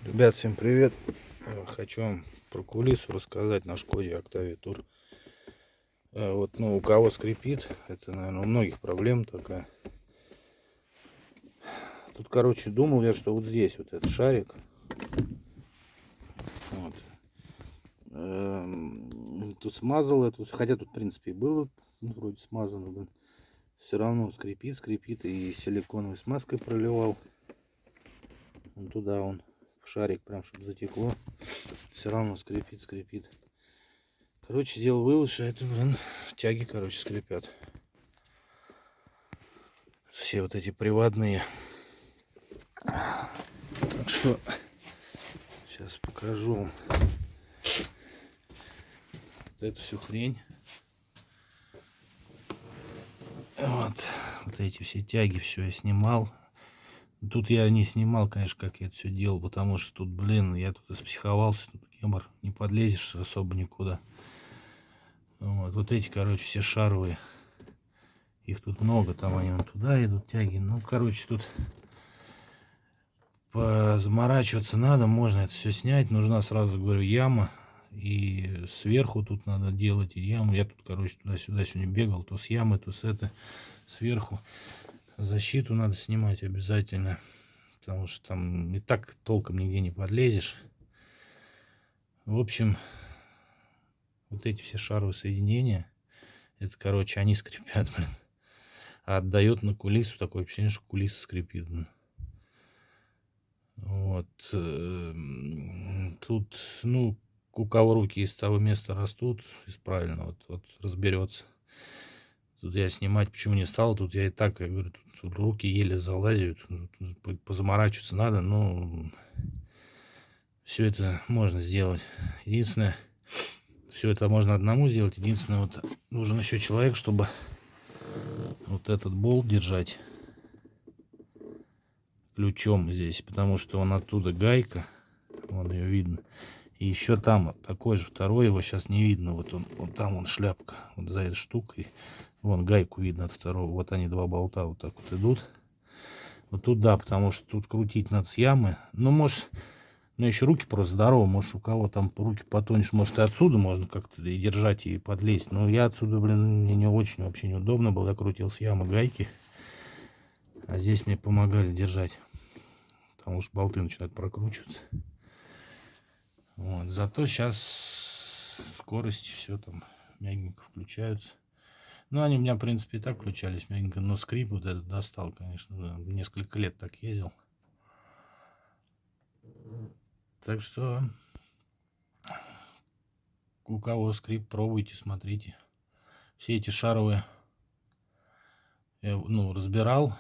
Ребят, всем привет! Хочу вам про кулису рассказать на Шкоде Octavia Tour. Вот, ну, у кого скрипит, это, наверное, у многих проблем такая. Тут, короче, думал я, что вот здесь вот этот шарик. Вот. Тут смазал эту, хотя тут, в принципе, и было вроде смазано, блин. Все равно скрипит, и силиконовой смазкой проливал. Вон туда он, в шарик, прям, чтобы затекло. Все равно скрипит. Короче, сделал вывод, что это, блин, тяги, короче, скрипят. Все вот эти приводные. Так что сейчас покажу вот эту всю хрень. Вот эти все тяги, все я снимал. Тут я не снимал, конечно, как я это все делал, потому что тут, блин, я тут испсиховался, тут гемор, не подлезешь особо никуда. Вот эти, короче, все шаровые. Их тут много, там они вон туда идут, тяги. Ну, короче, тут заморачиваться надо, можно это все снять. Нужна, сразу говорю, яма. И сверху тут надо делать и яму. Я тут, короче, туда-сюда сегодня бегал, то с ямы, то с этой сверху. Защиту надо снимать обязательно, потому что там и так толком нигде не подлезешь. В общем, вот эти все шаровые соединения, это, короче, они скрипят, блин. А отдает на кулису, такое ощущение, что кулиса скрипит, блин. Вот. Тут, ну, у кого руки из того места растут, правильно, вот разберется. Тут я снимать почему не стал, тут я и так, я говорю, тут руки еле залазят, позаморачиваться надо, но все это можно сделать. Единственное, все это можно одному сделать, единственное, вот нужен еще человек, чтобы вот этот болт держать ключом здесь, потому что он оттуда гайка, вон ее видно. И еще там такой же второй, его сейчас не видно, вот там он шляпка, вот за этой штукой, вон гайку видно от второго, вот они два болта вот так вот идут. Вот тут да, потому что тут крутить надо с ямы, ну может, ну еще руки просто здоровы, может у кого там руки потоньше, может и отсюда можно как-то и держать и подлезть, но я отсюда, блин, мне не очень вообще неудобно было, я крутил с ямы гайки. А здесь мне помогали держать, потому что болты начинают прокручиваться. Вот. Зато сейчас скорости все там мягенько включаются. Ну, они у меня, в принципе, и так включались мягенько, но скрип вот этот достал, конечно. Да. Несколько лет так ездил. Так что, у кого скрип, пробуйте, смотрите. Все эти шаровые я, ну, разбирал.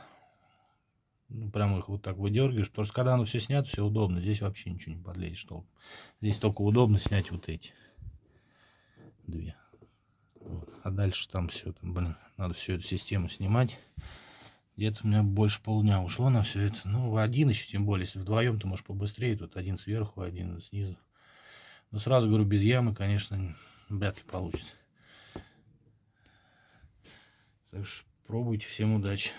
Ну, прям их вот так выдергиваешь. Потому что когда оно все снято, все удобно. Здесь вообще ничего не подлезешь толком. Здесь только удобно снять вот эти две. Вот. А дальше там все, там, блин, надо всю эту систему снимать. Где-то у меня больше полдня ушло на все это. Ну, один еще, тем более, если вдвоем, то можешь побыстрее. Тут один сверху, один снизу. Но сразу говорю, без ямы, конечно, вряд ли получится. Так что пробуйте, всем удачи.